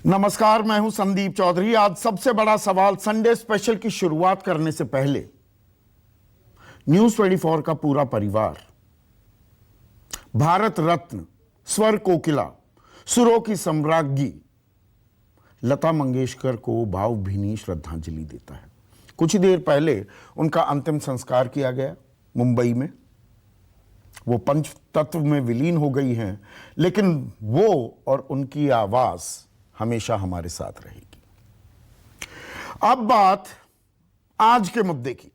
नमस्कार, मैं हूं संदीप चौधरी। आज सबसे बड़ा सवाल संडे स्पेशल की शुरुआत करने से पहले न्यूज 24 का पूरा परिवार भारत रत्न, स्वर कोकिला, सुरों की सम्राज्ञी लता मंगेशकर को भावभीनी श्रद्धांजलि देता है। कुछ ही देर पहले उनका अंतिम संस्कार किया गया मुंबई में। वो पंच तत्व में विलीन हो गई हैं, लेकिन वो और उनकी आवाज हमेशा हमारे साथ रहेगी। अब बात आज के मुद्दे की।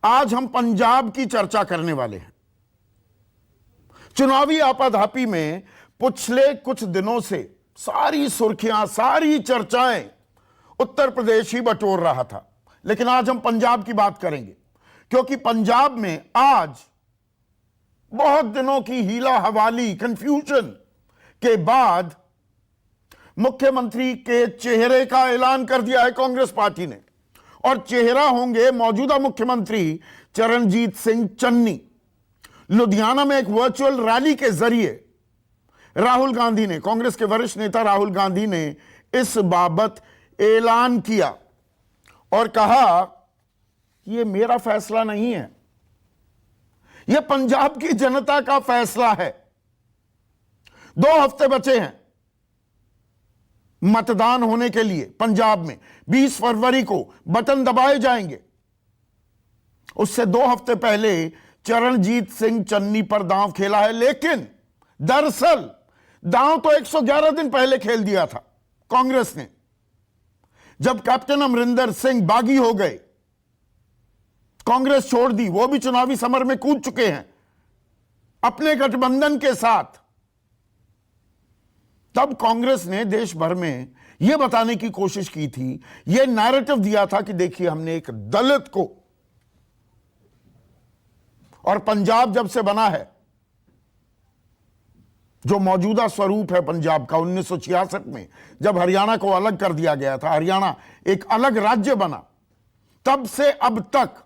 आज हम पंजाब की चर्चा करने वाले हैं। चुनावी आपाधापी में पिछले कुछ दिनों से सारी सुर्खियां, सारी चर्चाएं उत्तर प्रदेश ही बटोर रहा था, लेकिन आज हम पंजाब की बात करेंगे, क्योंकि पंजाब में आज बहुत दिनों की हीला हवाली, कंफ्यूजन के बाद मुख्यमंत्री के चेहरे का ऐलान कर दिया है कांग्रेस पार्टी ने। और चेहरा होंगे मौजूदा मुख्यमंत्री चरणजीत सिंह चन्नी। लुधियाना में एक वर्चुअल रैली के जरिए राहुल गांधी ने, कांग्रेस के वरिष्ठ नेता राहुल गांधी ने इस बाबत ऐलान किया और कहा कि यह मेरा फैसला नहीं है, यह पंजाब की जनता का फैसला है। 2 हफ्ते बचे हैं मतदान होने के लिए। पंजाब में 20 फरवरी को बटन दबाए जाएंगे। उससे 2 हफ्ते पहले चरणजीत सिंह चन्नी पर दांव खेला है, लेकिन दरअसल दांव तो 111 दिन पहले खेल दिया था कांग्रेस ने, जब कैप्टन अमरिंदर सिंह बागी हो गए, कांग्रेस छोड़ दी। वो भी चुनावी समर में कूद चुके हैं अपने गठबंधन के साथ। तब कांग्रेस ने देश भर में यह बताने की कोशिश की थी, यह नैरेटिव दिया था कि देखिए हमने एक दलित को, और पंजाब जब से बना है, जो मौजूदा स्वरूप है पंजाब का 1966 में जब हरियाणा को अलग कर दिया गया था, हरियाणा एक अलग राज्य बना, तब से अब तक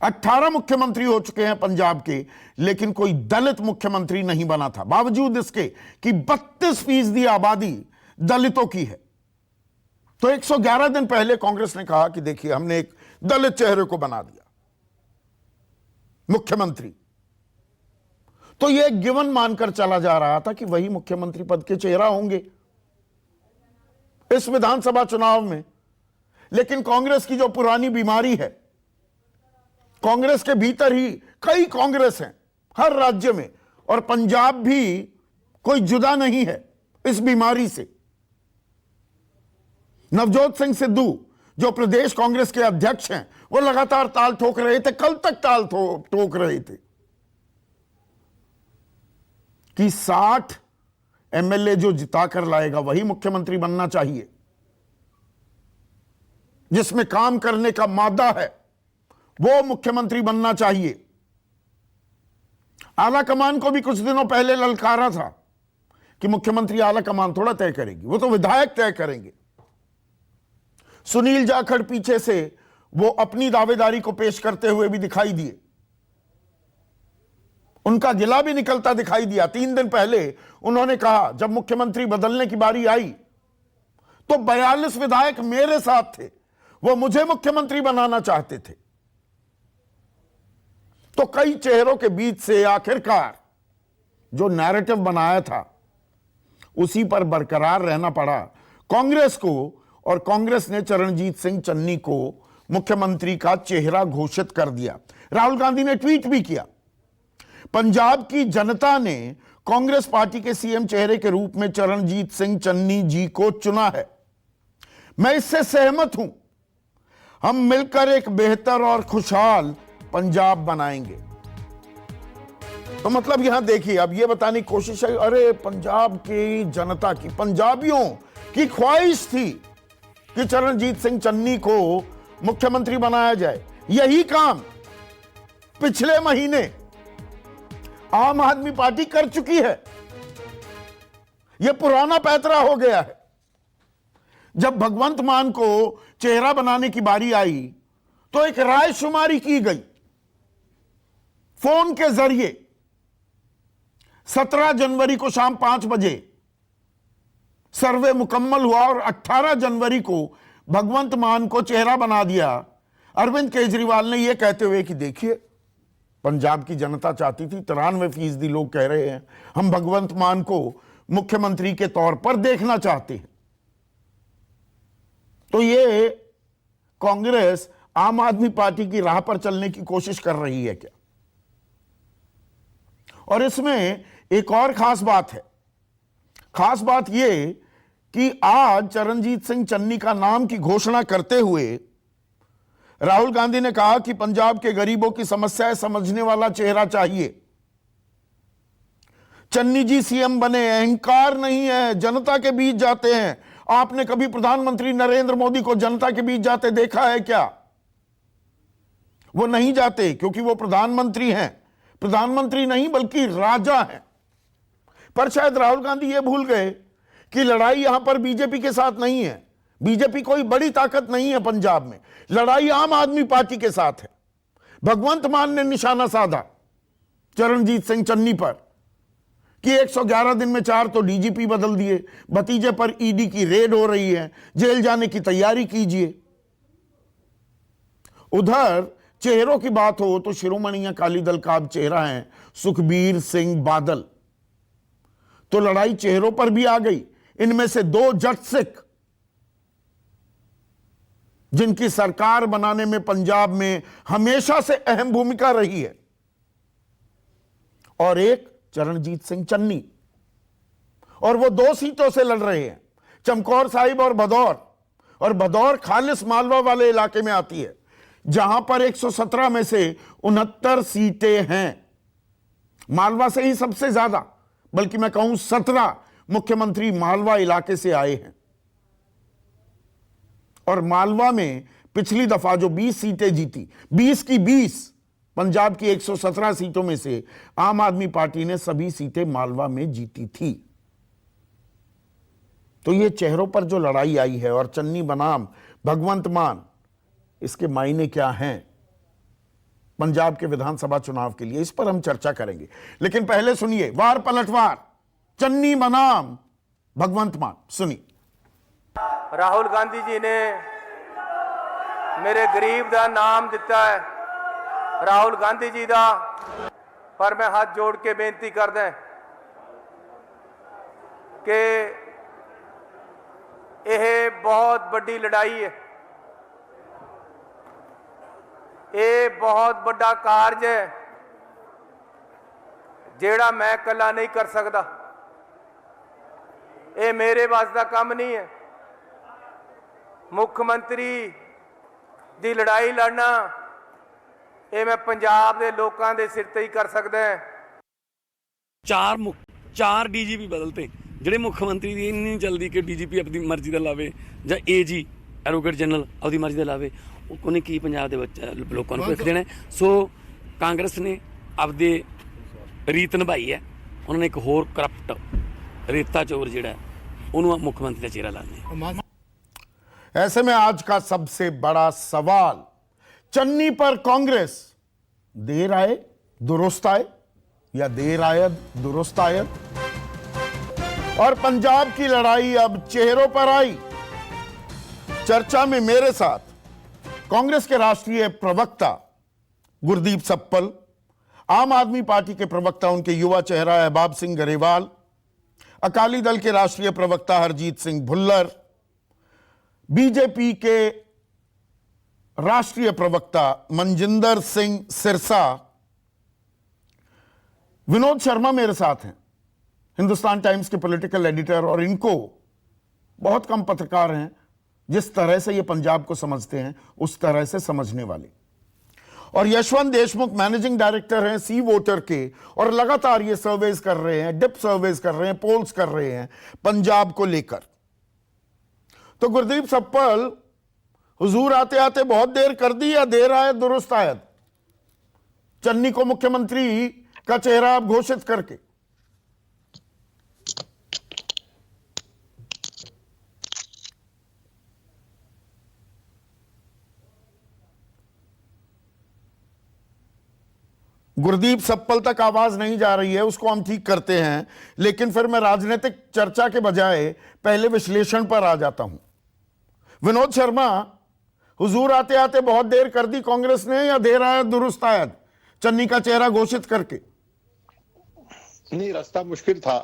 18 मुख्यमंत्री हो चुके हैं पंजाब के, लेकिन कोई दलित मुख्यमंत्री नहीं बना था, बावजूद इसके कि 32% आबादी दलितों की है। तो 111 दिन पहले कांग्रेस ने कहा कि देखिए हमने एक दलित चेहरे को बना दिया मुख्यमंत्री। तो यह गिवन मानकर चला जा रहा था कि वही मुख्यमंत्री पद के चेहरा होंगे इस विधानसभा चुनाव में। लेकिन कांग्रेस की जो पुरानी बीमारी है, कांग्रेस के भीतर ही कई कांग्रेस हैं हर राज्य में, और पंजाब भी कोई जुदा नहीं है इस बीमारी से। नवजोत सिंह सिद्धू जो प्रदेश कांग्रेस के अध्यक्ष हैं, वो लगातार ताल ठोक रहे थे, कल तक ताल ठोक रहे थे कि 60 एमएलए जो जिताकर लाएगा वही मुख्यमंत्री बनना चाहिए, जिसमें काम करने का मादा है वो मुख्यमंत्री बनना चाहिए। आला कमान को भी कुछ दिनों पहले ललकारा था कि मुख्यमंत्री आला कमान थोड़ा तय करेगी, वो तो विधायक तय करेंगे। सुनील जाखड़ पीछे से वो अपनी दावेदारी को पेश करते हुए भी दिखाई दिए, उनका गिला भी निकलता दिखाई दिया। 3 दिन पहले उन्होंने कहा, जब मुख्यमंत्री बदलने की बारी आई तो 42 विधायक मेरे साथ थे, वो मुझे मुख्यमंत्री बनाना चाहते थे। तो कई चेहरों के बीच से आखिरकार जो नैरेटिव बनाया था उसी पर बरकरार रहना पड़ा कांग्रेस को, और कांग्रेस ने चरणजीत सिंह चन्नी को मुख्यमंत्री का चेहरा घोषित कर दिया। राहुल गांधी ने ट्वीट भी किया, पंजाब की जनता ने कांग्रेस पार्टी के सीएम चेहरे के रूप में चरणजीत सिंह चन्नी जी को चुना है, मैं इससे सहमत हूं, हम मिलकर एक बेहतर और खुशहाल पंजाब बनाएंगे। तो मतलब यहां देखिए, अब यह बताने की कोशिश है, अरे पंजाब की जनता की, पंजाबियों की ख्वाहिश थी कि चरणजीत सिंह चन्नी को मुख्यमंत्री बनाया जाए। यही काम पिछले महीने आम आदमी पार्टी कर चुकी है। यह पुराना पैतरा हो गया है। जब भगवंत मान को चेहरा बनाने की बारी आई तो एक रायशुमारी की गई फोन के जरिए। 17 जनवरी को शाम 5 बजे सर्वे मुकम्मल हुआ और 18 जनवरी को भगवंत मान को चेहरा बना दिया अरविंद केजरीवाल ने, यह कहते हुए कि देखिए पंजाब की जनता चाहती थी, 93% लोग कह रहे हैं हम भगवंत मान को मुख्यमंत्री के तौर पर देखना चाहते हैं। तो ये कांग्रेस आम आदमी पार्टी की राह पर चलने की कोशिश कर रही है क्या? और इसमें एक और खास बात है। खास बात यह कि आज चरणजीत सिंह चन्नी का नाम की घोषणा करते हुए राहुल गांधी ने कहा कि पंजाब के गरीबों की समस्याएं समझने वाला चेहरा चाहिए। चन्नी जी सीएम बने, अहंकार नहीं है, जनता के बीच जाते हैं। आपने कभी प्रधानमंत्री नरेंद्र मोदी को जनता के बीच जाते देखा है क्या? वो नहीं जाते क्योंकि वो प्रधानमंत्री हैं। प्रधानमंत्री नहीं बल्कि राजा हैं। पर शायद राहुल गांधी ये भूल गए कि लड़ाई यहां पर बीजेपी के साथ नहीं है। बीजेपी कोई बड़ी ताकत नहीं है पंजाब में, लड़ाई आम आदमी पार्टी के साथ है। भगवंत मान ने निशाना साधा चरणजीत सिंह चन्नी पर कि 111 दिन में 4 तो डीजीपी बदल दिए, भतीजे पर ईडी की रेड हो रही है, जेल जाने की तैयारी कीजिए। उधर चेहरों की बात हो तो शिरोमणि अकाली दल का अब चेहरा है सुखबीर सिंह बादल। तो लड़ाई चेहरों पर भी आ गई। इनमें से 2 जट सिख जिनकी सरकार बनाने में पंजाब में हमेशा से अहम भूमिका रही है, और एक चरणजीत सिंह चन्नी, और वो 2 सीटों से लड़ रहे हैं, चमकौर साहिब और भदौर। और भदौर खालिस मालवा वाले इलाके में आती है जहां पर 117 में से 69 सीटें हैं। मालवा से ही सबसे ज्यादा, बल्कि मैं कहूं 17 मुख्यमंत्री मालवा इलाके से आए हैं। और मालवा में पिछली दफा जो 20 सीटें जीती, 20 की 20, पंजाब की 117 सीटों में से आम आदमी पार्टी ने सभी सीटें मालवा में जीती थी। तो ये चेहरों पर जो लड़ाई आई है, और चन्नी बनाम भगवंत मान, इसके मायने क्या हैं पंजाब के विधानसभा चुनाव के लिए, इस पर हम चर्चा करेंगे। लेकिन पहले सुनिए वार पलटवार चन्नी बनाम भगवंत मान, सुनिए। राहुल गांधी जी ने मेरे गरीब का नाम दिता है, राहुल गांधी जी का। पर मैं हाथ जोड़ के बेनती करदा कि यह बहुत बड़ी लड़ाई है, ये बहुत बड़ा कार्य है जेड़ा मैं कला नहीं कर सकता। ये मेरे वास का काम नहीं है। मुख्यमंत्री दी लड़ाई लड़ना ये मैं पंजाब के लोगों के सिर ते ही कर सकदा है। 4 डीजीपी बदलते ਜਿਹੜੇ ਮੁੱਖਮੰਤਰੀ ਦੀ ਨਹੀਂ ਚੱਲਦੀ ਕਿ ਡੀਜੀਪੀ ਆਪਣੀ ਮਰਜ਼ੀ ਦਾ ਲਾਵੇ ਜਾਂ ਏਜੀ ਐਡਵੋਕੇਟ ਜਨਰਲ ਆਪਣੀ ਮਰਜ਼ੀ ਦਾ ਲਾਵੇ, ਉਹਨੇ ਕੀ ਪੰਜਾਬ ਦੇ ਵਿੱਚ ਲੋਕਾਂ ਨੂੰ ਭੁੱਖ ਦੇਣਾ। ਸੋ ਕਾਂਗਰਸ ਨੇ ਆਪਦੇ ਰੀਤ ਨਿਭਾਈ ਹੈ, ਉਹਨਾਂ ਨੇ ਇੱਕ ਹੋਰ ਕਰਪਟ ਰੇਤਾ ਚੋਰ ਜਿਹੜਾ ਉਹਨੂੰ ਮੁੱਖਮੰਤਰੀ ਦਾ ਚਿਹਰਾ ਲਾਣਾ। ऐसे में आज का सबसे बड़ा सवाल, चन्नी पर कांग्रेस देर आए दुरुस्त आए या देर आयद दुरुस्त आयद, और पंजाब की लड़ाई अब चेहरों पर आई। चर्चा में मेरे साथ कांग्रेस के राष्ट्रीय प्रवक्ता गुरदीप सप्पल, आम आदमी पार्टी के प्रवक्ता उनके युवा चेहरा अहबाब सिंह गरेवाल, अकाली दल के राष्ट्रीय प्रवक्ता हरजीत सिंह भुल्लर, बीजेपी के राष्ट्रीय प्रवक्ता मनजिंदर सिंह सिरसा, विनोद शर्मा मेरे साथ हैं, हिंदुस्तान टाइम्स के पॉलिटिकल एडिटर, और इनको बहुत कम पत्रकार हैं जिस तरह से ये पंजाब को समझते हैं उस तरह से समझने वाले। और यशवंत देशमुख मैनेजिंग डायरेक्टर हैं सी वोटर के, और लगातार ये सर्वेज कर रहे हैं, डिप सर्वेज कर रहे हैं, पोल्स कर रहे हैं पंजाब को लेकर। तो गुरदीप सप्पल, हुजूर आते आते बहुत देर कर दी या देर आयद दुरुस्त आयद चन्नी को मुख्यमंत्री का चेहरा आप घोषित करके? गुरदीप सप्पल तक आवाज नहीं जा रही है, उसको हम ठीक करते हैं, लेकिन फिर मैं राजनीतिक चर्चा के बजाय पहले विश्लेषण पर आ जाता हूं। विनोद शर्मा, हुजूर आते आते बहुत देर कर दी कांग्रेस ने, या देर आयत दुरुस्त आयत चन्नी का चेहरा घोषित करके? नहीं, रास्ता मुश्किल था।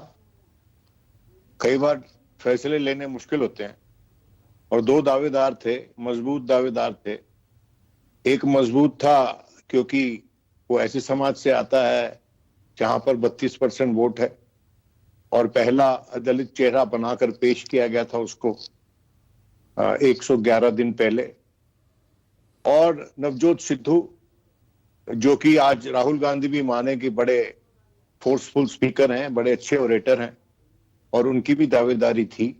कई बार फैसले लेने मुश्किल होते हैं, और दो दावेदार थे, मजबूत दावेदार थे। एक मजबूत था क्योंकि वो ऐसे समाज से आता है जहां पर 32% वोट है, और पहला दलित चेहरा बनाकर पेश किया गया था उसको 111 दिन पहले। और नवजोत सिद्धू, जो कि आज राहुल गांधी भी माने कि बड़े फोर्सफुल स्पीकर हैं, बड़े अच्छे ओरेटर हैं, और उनकी भी दावेदारी थी।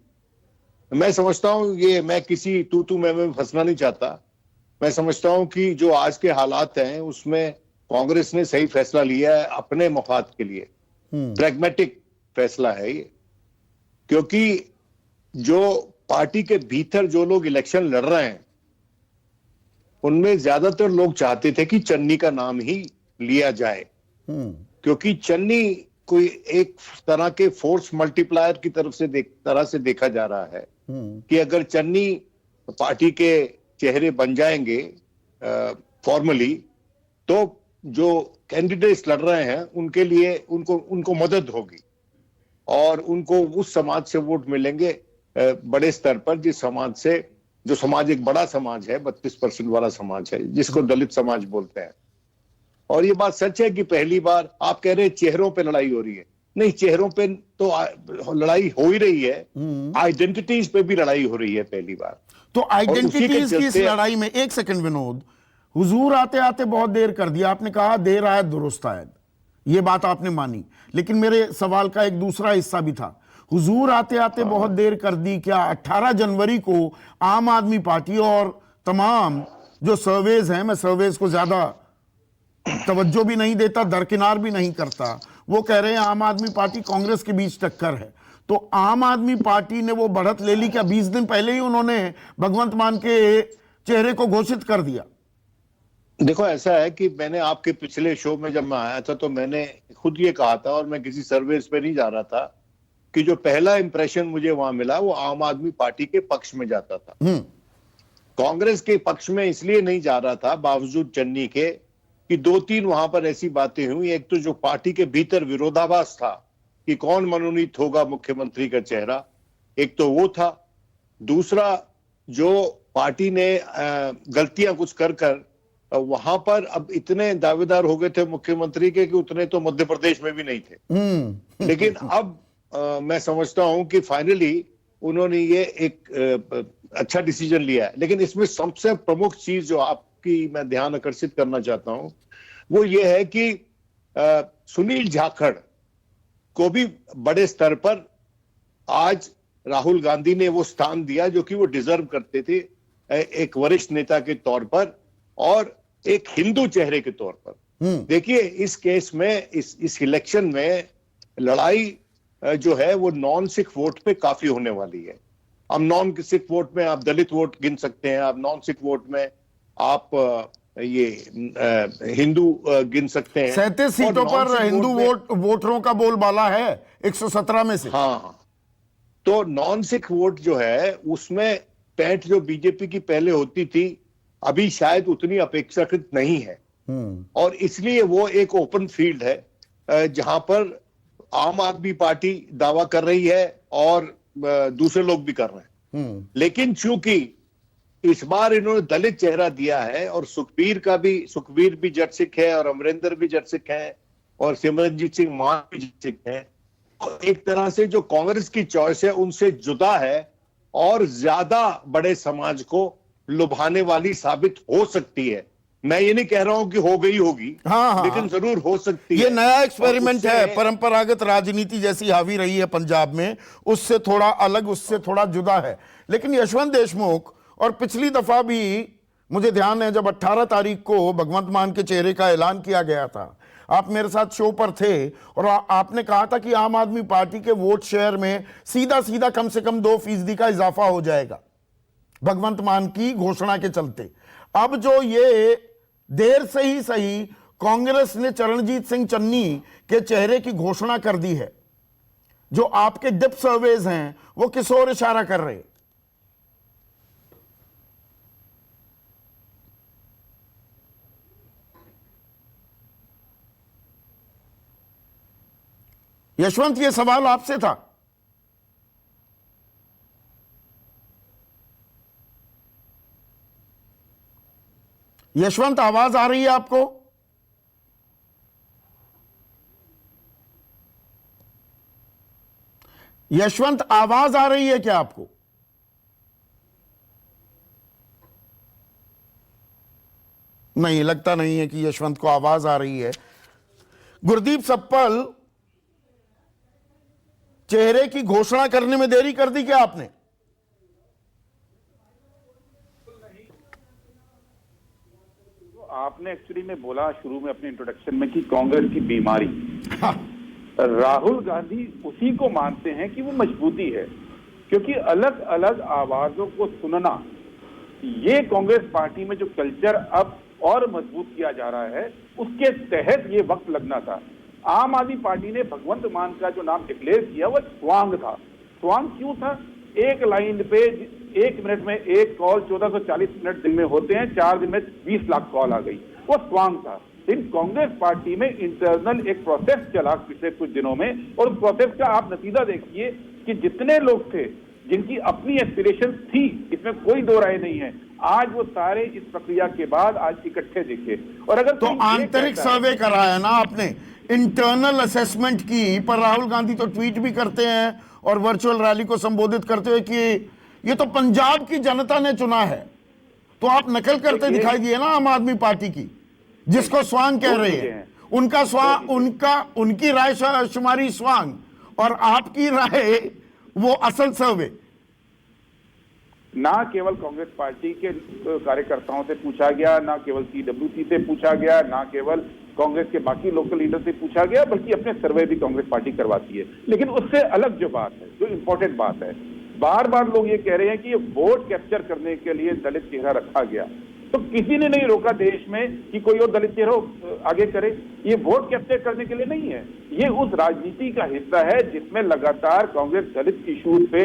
मैं समझता हूं, ये मैं किसी तू मैं फंसना नहीं चाहता। मैं समझता हूं कि जो आज के हालात हैं उसमें कांग्रेस ने सही फैसला लिया है अपने मफाद के लिए। प्रैग्मेटिक फैसला है ये, क्योंकि जो पार्टी के भीतर जो लोग इलेक्शन लड़ रहे हैं उनमें ज्यादातर लोग चाहते थे कि चन्नी का नाम ही लिया जाए, क्योंकि चन्नी कोई एक तरह के फोर्स मल्टीप्लायर की तरफ से तरह से देखा जा रहा है कि अगर चन्नी पार्टी के चेहरे बन जाएंगे फॉर्मली, तो जो कैंडिडेट्स लड़ रहे हैं उनके लिए उनको मदद होगी, और उनको उस समाज से वोट मिलेंगे बड़े स्तर पर, जिस समाज से, जो समाज एक बड़ा समाज है, 32% वाला समाज है, जिसको दलित समाज बोलते हैं। और ये बात सच है कि पहली बार आप कह रहे हैं चेहरों पे लड़ाई हो रही है। नहीं, चेहरों पे तो लड़ाई हो ही रही है, आइडेंटिटीज पे भी लड़ाई हो रही है पहली बार। तो आइडेंटिटीज की इस लड़ाई में, एक सेकंड विनोद, हुजूर आते आते बहुत देर कर दिया, आपने कहा देर आयत दुरुस्त आयत, ये बात आपने मानी, लेकिन मेरे सवाल का एक दूसरा हिस्सा भी था। हुजूर आते आते बहुत देर कर दी, क्या 18 जनवरी को आम आदमी पार्टी और तमाम जो सर्वेज हैं, मैं सर्वेज को ज्यादा तवज्जो भी नहीं देता, दरकिनार भी नहीं करता, वो कह रहे हैं आम आदमी पार्टी कांग्रेस के बीच टक्कर है, तो आम आदमी पार्टी ने वो बढ़त ले ली क्या? 20 दिन पहले ही उन्होंने भगवंत मान के चेहरे को घोषित कर दिया। देखो, ऐसा है कि मैंने आपके पिछले शो में जब मैं आया था तो मैंने खुद ये कहा था, और मैं किसी सर्वेस पे नहीं जा रहा था, कि जो पहला इंप्रेशन मुझे वहां मिला वो आम आदमी पार्टी के पक्ष में जाता था। कांग्रेस के पक्ष में इसलिए नहीं जा रहा था बावजूद चन्नी के कि 2-3 वहां पर ऐसी बातें हुई। एक तो जो पार्टी के भीतर विरोधाभास था कि कौन मनोनीत होगा मुख्यमंत्री का चेहरा, एक तो वो था। दूसरा, जो पार्टी ने गलतियां कुछ कर वहां पर अब इतने दावेदार हो गए थे मुख्यमंत्री के कि उतने तो मध्य प्रदेश में भी नहीं थे। लेकिन अब मैं समझता हूं कि फाइनली उन्होंने ये एक अच्छा डिसीजन लिया है। लेकिन इसमें सबसे प्रमुख चीज जो आपकी मैं ध्यान आकर्षित करना चाहता हूं वो ये है कि सुनील जाखड़ को भी बड़े स्तर पर आज राहुल गांधी ने वो स्थान दिया जो कि वो डिजर्व करते थे, एक वरिष्ठ नेता के तौर पर और एक हिंदू चेहरे के तौर पर। देखिए, इस केस में, इस इलेक्शन में लड़ाई जो है वो नॉन सिख वोट पे काफी होने वाली है। अब नॉन सिख वोट में आप दलित वोट गिन सकते हैं, आप नॉन सिख वोट में आप ये हिंदू गिन सकते हैं। 37 सीटों पर हिंदू वोटरों का बोलबाला है 117 में से। हाँ, तो नॉन सिख वोट जो है उसमें 65 जो बीजेपी की पहले होती थी अभी शायद उतनी अपेक्षाकृत नहीं है, और इसलिए वो एक ओपन फील्ड है जहां पर आम आदमी पार्टी दावा कर रही है और दूसरे लोग भी कर रहे हैं। लेकिन चूंकि इस बार इन्होंने दलित चेहरा दिया है और सुखबीर भी जट सिख है और अमरिंदर भी जट सिख है और सिमरनजीत सिंह मान भी जट सिख है, तो एक तरह से जो कांग्रेस की चॉइस है उनसे जुदा है और ज्यादा बड़े समाज को लुभाने वाली साबित हो सकती है। मैं ये नहीं कह रहा हूं कि हो गई होगी, हाँ, लेकिन जरूर हो सकती है। ये नया एक्सपेरिमेंट है, परंपरागत राजनीति जैसी हावी रही है पंजाब में, उससे थोड़ा अलग, उससे थोड़ा जुदा है। लेकिन यशवंत देशमुख, और पिछली दफा भी मुझे ध्यान है जब 18 तारीख को भगवंत मान के चेहरे का ऐलान किया गया था, आप मेरे साथ शो पर थे और आपने कहा था कि आम आदमी पार्टी के वोट शेयर में सीधा सीधा कम से कम 2% का इजाफा हो जाएगा भगवंत मान की घोषणा के चलते। अब जो ये देर से ही सही कांग्रेस ने चरणजीत सिंह चन्नी के चेहरे की घोषणा कर दी है। जो आपके डिप सर्वेज हैं वो किस ओर इशारा कर रहे हैं? यशवंत, ये सवाल आपसे था। यशवंत, आवाज आ रही है आपको? यशवंत, आवाज आ रही है क्या आपको? नहीं, लगता नहीं है कि यशवंत को आवाज आ रही है। गुरदीप सप्पल, चेहरे की घोषणा करने में देरी कर दी क्या आपने? आपने एक्चुअली में बोला शुरू में अपने इंट्रोडक्शन में कि कांग्रेस की बीमारी, हाँ। राहुल गांधी उसी को मानते हैं कि वो मजबूती है, क्योंकि अलग अलग आवाजों को सुनना, ये कांग्रेस पार्टी में जो कल्चर अब और मजबूत किया जा रहा है, उसके तहत ये वक्त लगना था। आम आदमी पार्टी ने भगवंत मान का जो नाम डिक्लेयर किया वो स्वांग था। स्वांग क्यों था? एक लाइन पे 1 मिनट में एक कॉल 1440 मिनट दिन में होते हैं, 4 दिन में 20 लाख कॉल आ गई, वो स्वांग था। लेकिन कांग्रेस पार्टी में इंटरनल एक प्रोसेस चला पिछले कुछ दिनों में, और उस प्रोसेस का आप नतीजा देखिए कि जितने लोग थे जिनकी अपनी एस्पिरेशन थी, इसमें कोई दो राय नहीं है, आज वो सारे इस प्रक्रिया के बाद आज इकट्ठे दिखे। और अगर तो आंतरिक सर्वे कराया ना आपने, इंटरनल असेसमेंट की, पर राहुल गांधी तो ट्वीट भी करते हैं और वर्चुअल रैली को संबोधित करते हुए कि ये तो पंजाब की जनता ने चुना है, तो आप नकल करते दिखाई दिए ना आम आदमी पार्टी की, जिसको स्वांग कह रहे हैं। उनका स्वांग, उनकी राय शुमारी स्वांग, और आपकी राय वो असल सर्वे। ना केवल कांग्रेस पार्टी के कार्यकर्ताओं से पूछा गया, ना केवल CWC से पूछा गया, ना केवल कांग्रेस के बाकी लोकल लीडर से पूछा गया, बल्कि अपने सर्वे भी कांग्रेस पार्टी करवाती है। लेकिन उससे अलग जो बात है, जो इंपॉर्टेंट बात है, बार बार लोग ये कह रहे हैं कि ये वोट कैप्चर करने के लिए दलित चेहरा रखा गया। तो किसी ने नहीं रोका देश में कि कोई और दलित चेहरा आगे करे। ये वोट कैप्चर करने के लिए नहीं है, ये उस राजनीति का हिस्सा है जिसमें लगातार कांग्रेस दलित इश्यूज पे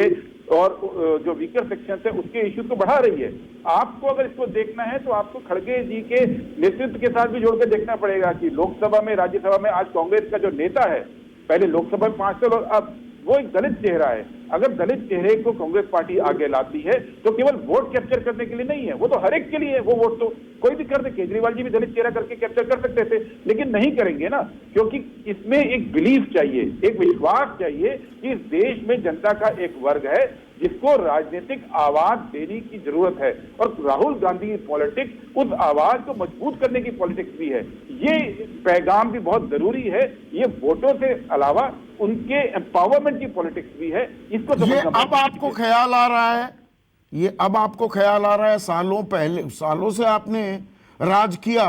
और जो वीकर सेक्शन है उसके इश्यूज को बढ़ा रही है। आपको अगर इसको देखना है तो आपको खड़गे जी के नेतृत्व के साथ भी जोड़कर देखना पड़ेगा कि लोकसभा में, राज्यसभा में आज कांग्रेस का जो नेता है, पहले लोकसभा में 5 साल और अब वो एक दलित चेहरा है। अगर दलित चेहरे को कांग्रेस पार्टी आगे लाती है तो केवल वोट कैप्चर करने के लिए नहीं है, वो तो हर एक के लिए है। वो वोट तो कोई भी कर दे, केजरीवाल जी भी दलित चेहरा करके कैप्चर कर सकते थे, लेकिन नहीं करेंगे ना, क्योंकि इसमें एक बिलीफ चाहिए, एक विश्वास चाहिए कि इस देश में जनता का एक वर्ग है जिसको राजनीतिक आवाज देने की जरूरत है, और राहुल गांधी की पॉलिटिक्स उस आवाज को मजबूत करने की पॉलिटिक्स भी है। ये पैगाम भी बहुत जरूरी है। ये वोटों से अलावा उनके एम्पावरमेंट की पॉलिटिक्स भी है। इसको ये अब आपको ख्याल आ रहा है, ये अब आपको ख्याल आ रहा है, सालों से आपने राज किया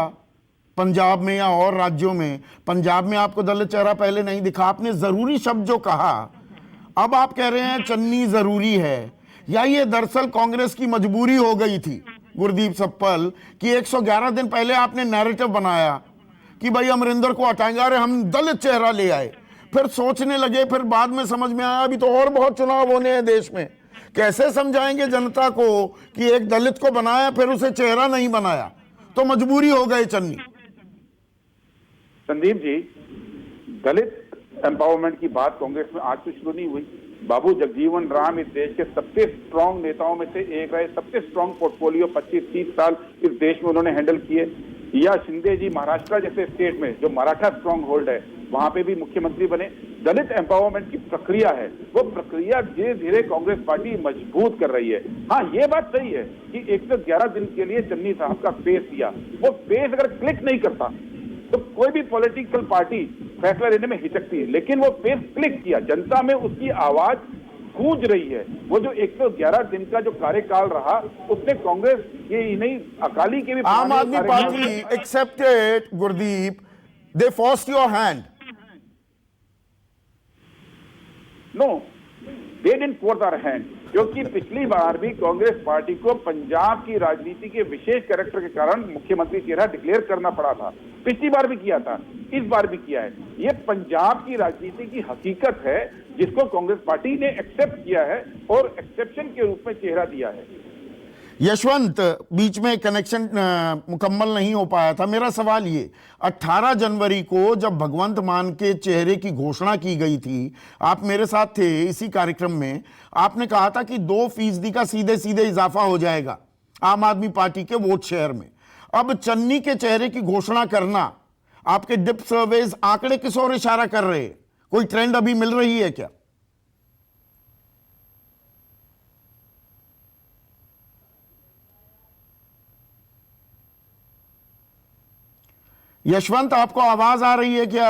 पंजाब में या और राज्यों में, पंजाब में आपको दलित चेहरा पहले नहीं दिखा, आपने जरूरी शब्द जो कहा, अब आप कह रहे हैं चन्नी जरूरी है, या ये दरअसल कांग्रेस की मजबूरी हो गई थी गुरदीप सप्पल कि 111 दिन पहले आपने नैरेटिव बनाया कि भाई अमरिंदर को हटाएंगे, अरे हम दलित चेहरा ले आए, फिर सोचने लगे, फिर बाद में समझ में आया अभी तो और बहुत चुनाव होने हैं देश में, कैसे समझाएंगे जनता को कि एक दलित को बनाया फिर उसे चेहरा नहीं बनाया, तो मजबूरी हो गए चन्नी। संदीप जी, दलित एम्पावरमेंट की बात कांग्रेस में आज तो शुरू नहीं हुई। बाबू जगजीवन राम इस देश के सबसे स्ट्रांग नेताओं में से एक रहे, सबसे स्ट्रांग पोर्टफोलियो 25-30 साल इस देश में उन्होंने हैंडल किए। या शिंदे जी महाराष्ट्र जैसे स्टेट में जो मराठा स्ट्रांग होल्ड है, वहां पे भी मुख्यमंत्री बने। दलित एम्पावरमेंट की प्रक्रिया है, वो प्रक्रिया धीरे धीरे कांग्रेस पार्टी मजबूत कर रही है। हाँ, ये बात सही है कि 111 दिन के लिए चन्नी साहब का पेस दिया, वो पेस अगर क्लिक नहीं करता तो कोई भी पॉलिटिकल पार्टी फैसला लेने में हिचकती है, लेकिन वो पेस क्लिक किया, जनता में उसकी आवाज गूंज रही है। वो जो 111 दिन का जो कार्यकाल रहा, उसने कांग्रेस ये ही नहीं, अकाली के भी, आम आदमी party accepted Gurdeep, they forced your hand. No, they didn't force our hand. क्योंकि पिछली बार भी कांग्रेस पार्टी को पंजाब की राजनीति के विशेष कैरेक्टर के कारण मुख्यमंत्री चेहरा डिक्लेयर करना पड़ा था। पिछली बार भी किया था, इस बार भी किया है। ये पंजाब की राजनीति की हकीकत है जिसको कांग्रेस पार्टी ने एक्सेप्ट किया है और एक्सेप्शन के रूप में चेहरा दिया है। यशवंत, बीच में कनेक्शन मुकम्मल नहीं हो पाया था। मेरा सवाल ये, 18 जनवरी को जब भगवंत मान के चेहरे की घोषणा की गई थी, आप मेरे साथ थे इसी कार्यक्रम में, आपने कहा था कि 2% का सीधे सीधे इजाफा हो जाएगा आम आदमी पार्टी के वोट शेयर में। अब चन्नी के चेहरे की घोषणा करना, आपके डिप सर्वेज आंकड़े किस ओर इशारा कर रहे हैं? कोई ट्रेंड अभी मिल रही है क्या? यशवंत, आपको आवाज आ रही है क्या?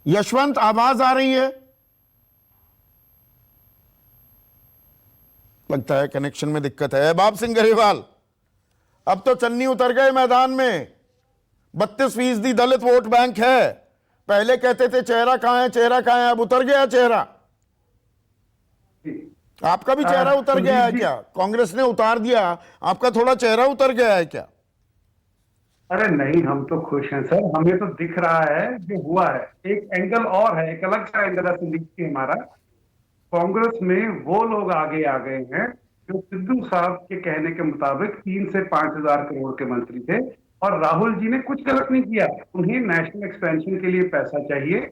यशवंत, आवाज आ रही है? लगता है कनेक्शन में दिक्कत है। बाब सिंह गरेवाल, अब तो चन्नी उतर गए मैदान में। 32% दलित वोट बैंक है। पहले कहते थे चेहरा कहां है, चेहरा कहां है, अब उतर गया चेहरा। आपका भी चेहरा उतर गया है क्या? कांग्रेस ने उतार दिया, आपका थोड़ा चेहरा उतर गया है क्या? अरे नहीं, हम तो खुश हैं सर। हमें तो दिख रहा है जो हुआ है। एक एंगल और है, एक अलग सा एंगल है संदीप जी हमारा। कांग्रेस में वो लोग आगे आ गए हैं जो सिद्धू साहब के कहने के मुताबिक 3 से 5 हजार करोड़ के मंत्री थे, और राहुल जी ने कुछ गलत नहीं किया। उन्हें नेशनल एक्सपेंशन के लिए पैसा चाहिए।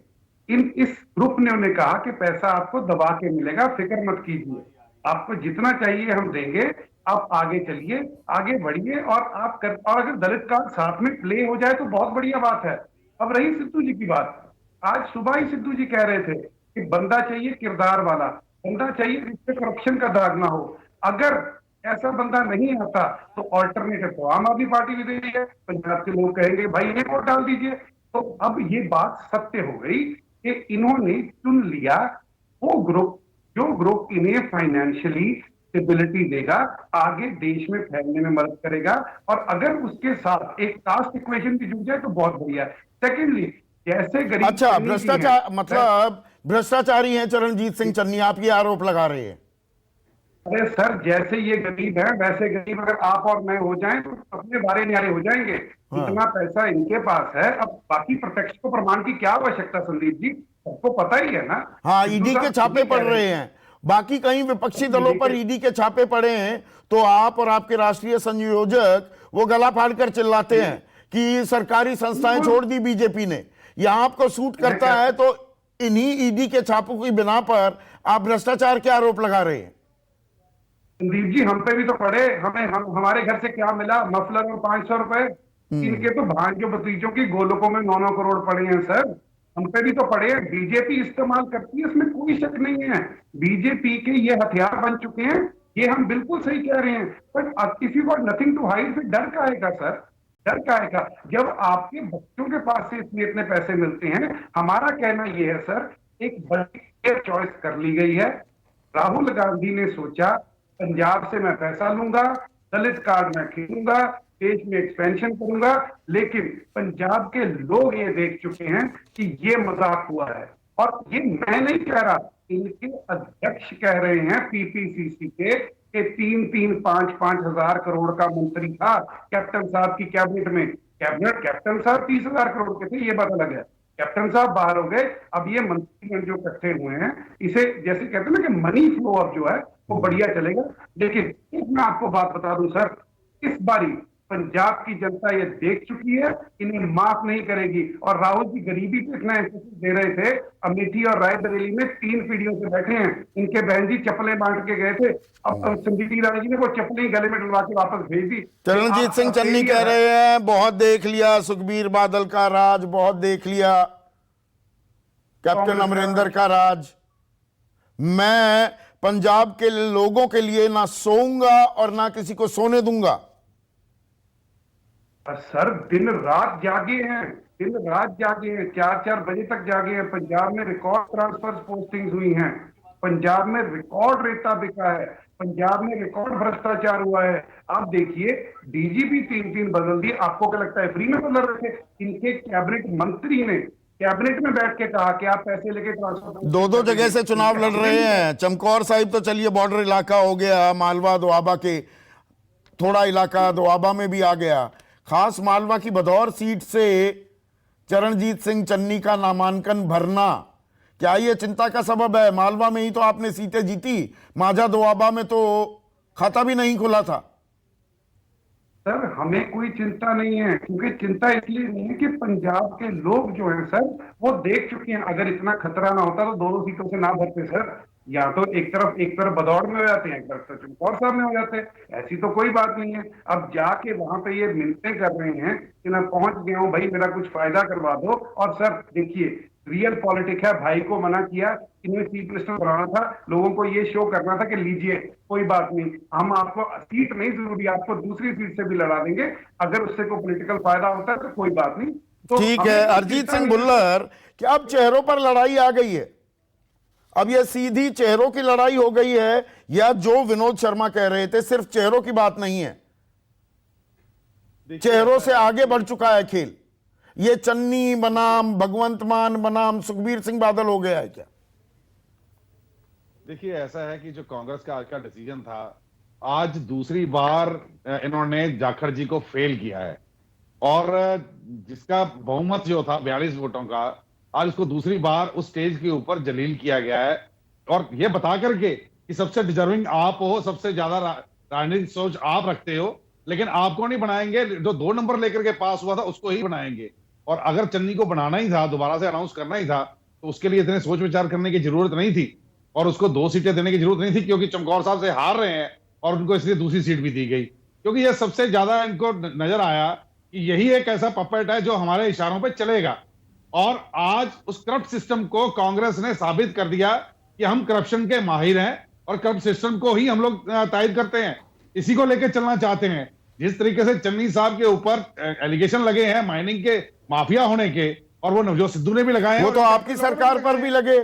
इस ग्रुप ने उन्हें कहा कि पैसा आपको दबा के मिलेगा, फिक्र मत कीजिए, आपको जितना चाहिए हम देंगे, आप आगे चलिए, आगे बढ़िए। और अगर दलित कार्ड साथ में प्ले हो जाए तो बहुत बढ़िया बात है। अब रही सिद्धू जी की बात, आज सुबह ही सिद्धू जी कह रहे थे कि बंदा चाहिए किरदार वाला, बंदा चाहिए जिससे करप्शन का दाग ना हो। अगर ऐसा बंदा नहीं आता तो ऑल्टरनेटिव तो आम आदमी पार्टी भी दे रही है। पंजाब के लोग कहेंगे भाई इन्हें वोट डाल दीजिए। तो अब ये बात सत्य हो गई कि इन्होंने चुन लिया वो ग्रुप, जो ग्रुप इन्हें फाइनेंशियली स्टेबिलिटी देगा, आगे देश में फैलने में मदद करेगा। और अगर उसके साथ एक कास्ट इक्वेशन भी जुड़ जाए तो बहुत बढ़िया है। सेकेंडली, जैसे गरीब, अच्छा, भ्रष्टाचार, मतलब भ्रष्टाचारी हैं चरणजीत सिंह चन्नी, आप ये आरोप लगा रहे हैं? अरे सर, जैसे ये गरीब है वैसे गरीब अगर आप और मैं हो जाएं तो अपने बारे न्यारे हो जाएंगे। इतना पैसा इनके पास है। अब बाकी प्रत्यक्ष को प्रमाण की क्या आवश्यकता संदीप जी, सबको पता ही है ना। हाँ, ईडी के छापे पड़ रहे हैं। बाकी कहीं विपक्षी दलों पर ईडी के छापे पड़े हैं तो आप और आपके राष्ट्रीय संयोजक वो गला फाड़कर चिल्लाते हैं कि सरकारी संस्थाएं छोड़ दी बीजेपी ने। यहां आपको सूट करता है तो इन्हीं ईडी के छापों की बिना पर आप भ्रष्टाचार के आरोप लगा रहे हैं। संदीप जी, हम पे भी तो पड़े। हमारे घर से क्या मिला? मफलर और 500 रुपए। इनके तो भांजो भतीजों की गोलकों में 9-9 करोड़ पड़े हैं सर। हम पे भी तो पड़े हैं। बीजेपी इस्तेमाल करती है, इसमें कोई शक नहीं है। बीजेपी के ये हथियार बन चुके हैं, ये हम बिल्कुल सही कह रहे हैं। But if you got nothing to hide, फिर डर का आएगा सर, डर का आएगा जब आपके बच्चों के पास से इसमें इतने पैसे मिलते हैं। हमारा कहना ये है सर, एक बड़ी चॉइस कर ली गई है। राहुल गांधी ने सोचा पंजाब से मैं पैसा लूंगा, दलित कार्ड मैं खरीदूंगा, देश में एक्सपेंशन करूंगा। लेकिन पंजाब के लोग ये देख चुके हैं कि ये मजाक हुआ है। और ये मैं नहीं कह रहा, इनके अध्यक्ष कह रहे हैं पीपीसीसी के, कि 3-3, 5-5 हजार करोड़ का मंत्री था कैप्टन साहब की कैबिनेट में। कैप्टन साहब 30 हजार करोड़ के थे, ये बात अलग है। कैप्टन साहब बाहर हो गए, अब ये मंत्रीगण जो इकट्ठे हुए हैं, इसे जैसे कहते हैं ना कि मनी फ्लो अब जो है वो बढ़िया चलेगा। लेकिन एक मैं आपको बात बता दूं सर, इस बारी पंजाब की जनता ये देख चुकी है, इन्हें माफ नहीं करेगी। और राहुल जी गरीबी पे इतना एम्फेसिस दे रहे थे, अमेठी और रायबरेली में 3 पीढ़ियों से बैठे हैं। इनके बहन जी चप्पलें बांट के गए थे, अब संदीप राणा जी ने वो चप्पलें गले में डलवा के वापस भेज दी। चरणजीत सिंह चन्नी कह रहे हैं बहुत देख लिया सुखबीर बादल का राज, बहुत देख लिया कैप्टन अमरिंदर का राज, मैं पंजाब के लोगों के लिए ना सोऊंगा और ना किसी को सोने दूंगा। सर दिन रात जागे हैं, दिन रात जागे हैं, 4-4 बजे तक जागे हैं। पंजाब में रिकॉर्ड ट्रांसफर पोस्टिंग्स हुई हैं। पंजाब में रिकॉर्ड रेता बिका है, पंजाब में रिकॉर्ड भ्रष्टाचार हुआ है। आप देखिए डीजीपी 3-3 बदल दिए, आपको क्या लगता है फ्री में बदल रहे थे? इनके कैबिनेट मंत्री ने कैबिनेट में बैठ के कहा कि आप पैसे लेके ट्रांसफर, दो दो जगह से चुनाव लड़ रहे हैं। चमकौर साहिब तो चलिए बॉर्डर इलाका हो गया, मालवा दोआबा के थोड़ा इलाका दोआबा में भी आ गया। खास मालवा की भदौर सीट से चरणजीत सिंह चन्नी का नामांकन भरना, क्या ये चिंता का सबब है? मालवा में ही तो आपने सीटें जीती, माझा दोआबा में तो खाता भी नहीं खुला था। सर हमें कोई चिंता नहीं है, क्योंकि चिंता इसलिए नहीं है कि पंजाब के लोग जो हैं सर वो देख चुके हैं। अगर इतना खतरा ना होता तो दोनों सीटों से ना भरते सर, या तो एक तरफ बदौड़ में हो जाते हैं, एक तरफ चमकौर साहब में हो जाते हैं। ऐसी तो कोई बात नहीं है। अब जाके वहां पे ये मिलते कर रहे हैं कि मैं पहुंच गया हूं भाई, मेरा कुछ फायदा करवा दो। और सर देखिए रियल पॉलिटिक है, भाई को मना किया, इन्हें चीफ मिनिस्टर बनाना था, लोगों को ये शो करना था कि लीजिए कोई बात नहीं, हम आपको सीट नहीं जरूरी, आपको दूसरी सीट से भी लड़ा देंगे, अगर उससे कोई पॉलिटिकल फायदा होता है तो कोई बात नहीं। तो ठीक है अरिजीत सिंह भुल्लर, क्या अब चेहरों पर लड़ाई आ गई है? अब यह सीधी चेहरों की लड़ाई हो गई है, या जो विनोद शर्मा कह रहे थे सिर्फ चेहरों की बात नहीं है, चेहरों से आगे बढ़ चुका है खेल? ये चन्नी बनाम भगवंत मान बनाम सुखबीर सिंह बादल हो गया है क्या? देखिए ऐसा है कि जो कांग्रेस का आज का डिसीजन था, आज दूसरी बार इन्होंने जाखड़ जी को फेल किया है, और जिसका बहुमत जो था 42 वोटों का, आज उसको दूसरी बार उस स्टेज के ऊपर जलील किया गया है। और ये बता करके कि सबसे डिजर्विंग आप हो, सबसे ज्यादा राजनीतिक सोच आप रखते हो, लेकिन आपको नहीं बनाएंगे, जो 2 नंबर लेकर के पास हुआ था उसको ही बनाएंगे। और अगर चन्नी को बनाना ही था, दोबारा से अनाउंस करना ही था, तो उसके लिए इतने सोच विचार करने की जरूरत नहीं थी, और उसको 2 सीटें देने की जरूरत नहीं थी, क्योंकि चमकौर साहब से हार रहे हैं और उनको इसलिए दूसरी सीट भी दी गई, क्योंकि यह सबसे ज्यादा इनको नजर आया कि यही एक ऐसा पपेट है जो हमारे इशारों पर चलेगा। और आज उस करप्ट सिस्टम को कांग्रेस ने साबित कर दिया कि हम करप्शन के माहिर हैं, और करप्ट सिस्टम को ही हम लोग तायद करते हैं, इसी को लेकर चलना चाहते हैं। जिस तरीके से चन्नी साहब के ऊपर एलिगेशन लगे हैं माइनिंग के माफिया होने के, और वो नवजोत सिद्धू ने भी लगाए, वो तो आपकी सरकार पर भी लगे,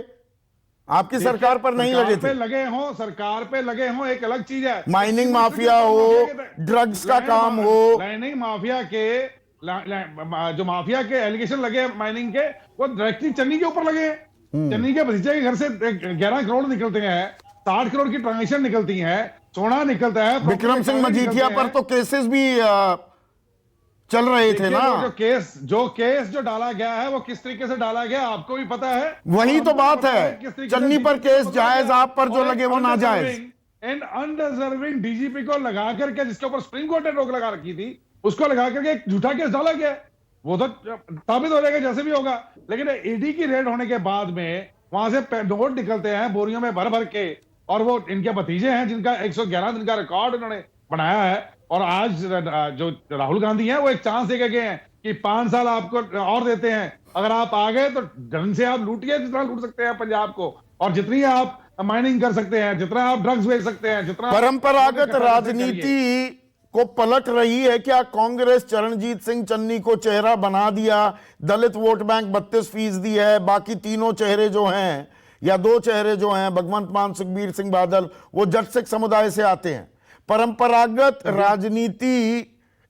आपकी सरकार पर नहीं लगे थे। लगे हों, सरकार पे लगे हों, एक अलग चीज है। माइनिंग माफिया हो, ड्रग्स का काम हो, माइनिंग माफिया के जो माफिया के एलिगेशन लगे माइनिंग के, वो डायरेक्टली चन्नी के ऊपर लगे। चन्नी के भतीजे के घर से 11 करोड़ निकलते हैं, 60 करोड़ की ट्रांजेक्शन निकलती है, सोना निकलता है। विक्रम सिंह मजीठिया पर तो केसेस भी चल रहे थे ना। जो केस जो डाला गया है वो किस तरीके से डाला गया आपको भी पता है। वही तो बात है, चन्नी पर केस जायज, आप पर जो लगे वो नाजायज। एंड अनडिजर्विंग डीजीपी को लगा करके, जिसके ऊपर सुप्रीम कोर्ट ने रोक लगा रखी थी, उसको लगा करके एक झूठा केस डाला गया। वो तो साबित हो जाएगा जैसे भी होगा, लेकिन ईडी की रेड होने के बाद में वहां से नोट निकलते हैं बोरियों में भर भर के, और वो इनके भतीजे हैं जिनका 111 दिन का रिकॉर्ड उन्होंने बनाया है। और आज जो राहुल गांधी हैं वो एक चांस देके गए हैं कि 5 साल आपको और देते हैं, अगर आप आ गए तो ढंग से आप लूटिए, जितना लूट सकते हैं पंजाब को, और जितनी आप माइनिंग कर सकते हैं, जितना आप ड्रग्स बेच सकते हैं, जितना परंपरागत राजनीति को पलट रही है क्या कांग्रेस? चरणजीत सिंह चन्नी को चेहरा बना दिया, दलित वोट बैंक 32% है, बाकी तीनों चेहरे जो हैं या 2 चेहरे जो हैं, भगवंत मान सुखबीर सिंह बादल, वो जट सिख समुदाय से आते हैं। परंपरागत राजनीति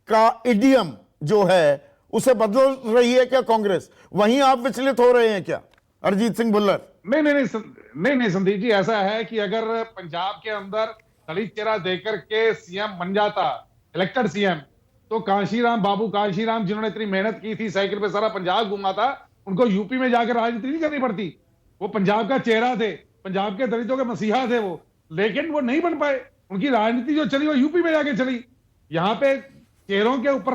का इडियम जो है उसे बदल रही है क्या कांग्रेस? वहीं आप विचलित हो रहे हैं क्या अरिजीत सिंह भुल्लर? नहीं संदीप जी, ऐसा है कि अगर पंजाब के अंदर दलित चेहरा देकर के सीएम बन जाता, इलेक्टेड सीएम, तो कांशीराम बाबू कांशीराम जिन्होंने इतनी मेहनत की थी, साइकिल पे सारा पंजाब घूमा था, उनको यूपी में जाकर राजनीति नहीं करनी पड़ती। वो पंजाब का चेहरा थे, पंजाब के दलितों के मसीहा थे वो, लेकिन वो नहीं बन पाए। उनकी राजनीति जो चली वो यूपी में जाके चली। यहाँ पे चेहरों के ऊपर